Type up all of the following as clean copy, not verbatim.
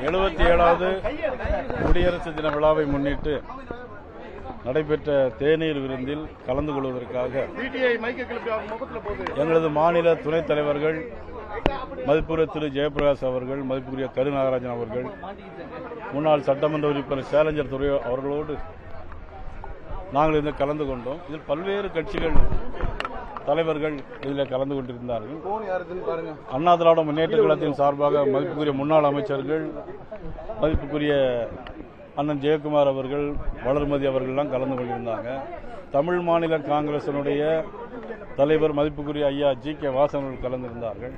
77வது குடியரசு தின விழாவை முன்னிட்டு நடைபெற்ற தேநீர் விருந்தில் கலந்து கொள்வதற்காக எங்களது மாநில துணைத் தலைவர்கள் மதிப்புரிய திரு ஜெயபிரகாஷ் அவர்கள், மதிப்புரிய கருநாகராஜன் அவர்கள், முன்னாள் சட்டமன்ற உறுப்பினர் சேலஞ்சர் துறை அவர்களோடு நாங்கள் இதில் கலந்து கொண்டோம். இதில் பல்வேறு கட்சிகள் தலைவர்கள் இதில் கலந்து கொண்டிருந்தார்கள். அண்ணா திராவிட முன்னேற்ற கழகத்தின் சார்பாக மதிப்புக்குரிய முன்னாள் அமைச்சர்கள், மதிப்புக்குரிய அண்ணன் ஜெயக்குமார் அவர்கள், வளர்மதி அவர்கள்லாம் கலந்து கொண்டிருந்தாங்க. தமிழ் மாநில காங்கிரசினுடைய தலைவர் மதிப்புக்குரிய ஐயா ஜி.கே. வாசன் அவர்கள் கலந்திருந்தார்கள்.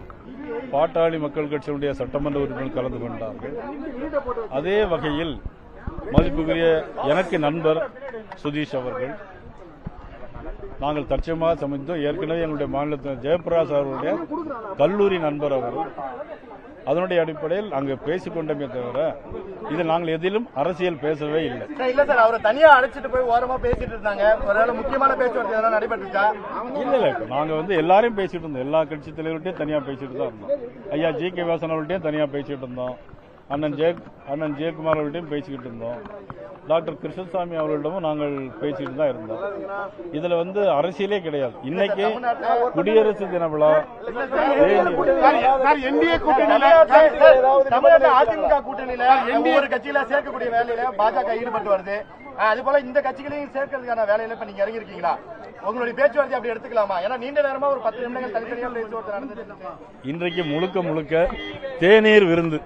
பாட்டாளி மக்கள் கட்சியினுடைய சட்டமன்ற உறுப்பினர் கலந்து கொண்டார்கள். அதே வகையில் மதிப்புக்குரிய எனக்கு நண்பர் சுதீஷ் அவர்கள், நாங்கள் தற்சயமாக சமைத்தோம். ஏற்கனவே எங்களுடைய மாநிலத்தில் ஜெயபிரகாஷ் அவர்களுடைய கல்லூரி நண்பர் அவர். அதனுடைய அடிப்படையில் அங்கு பேசிக்கொண்டமே தவிர இதில் நாங்கள் எதிலும் அரசியல் பேசவே இல்லை. இல்ல சார், அவரை தனியா அழைச்சிட்டு போய் ஓரமா பேசிட்டு இருந்தாங்க. ஒருவேளை முக்கியமான பேச்சுவார்த்தை எதனா நடைபெற்றுச்சா? இல்ல, நாங்க எல்லாரையும் பேசிட்டு இருந்தோம். எல்லா கட்சி தலைவர்கள்ட்டையும் தனியா பேசிட்டு தான் இருந்தோம். ஐயா ஜி.கே. வாசன் அவர்கள்ட்டையும் தனியா பேசிட்டு இருந்தோம். அண்ணன் ஜெயக்குமார் அவர்கள்ட்டையும் பேசிக்கிட்டு இருந்தோம். டாக்டர் கிருஷ்ணசாமி அவர்களிடமும் நாங்கள் பேசிட்டு தான் இருந்தோம். இதுல அரசியலே கிடையாது. இன்னைக்கு குடியரசு தின விழா, அதிமுக கூட்டணியில ஒவ்வொரு கட்சியில சேர்க்கக்கூடிய வேலையில பாஜக ஈடுபட்டு வருது. அது போல இந்த கட்சிகளையும் சேர்க்கிறதுக்கான வேலையில இப்ப நீங்க இறங்கி இருக்கீங்களா? உங்களுடைய பேச்சுவார்த்தை அப்படி எடுத்துக்கலாமா? ஏன்னா நீண்ட நேரமா ஒரு 10 நிமிடங்கள் தனித்தனியாக பேச்சுவார்த்தை நடந்துட்டு இன்றைக்கு முழுக்க தேநீர் விருந்து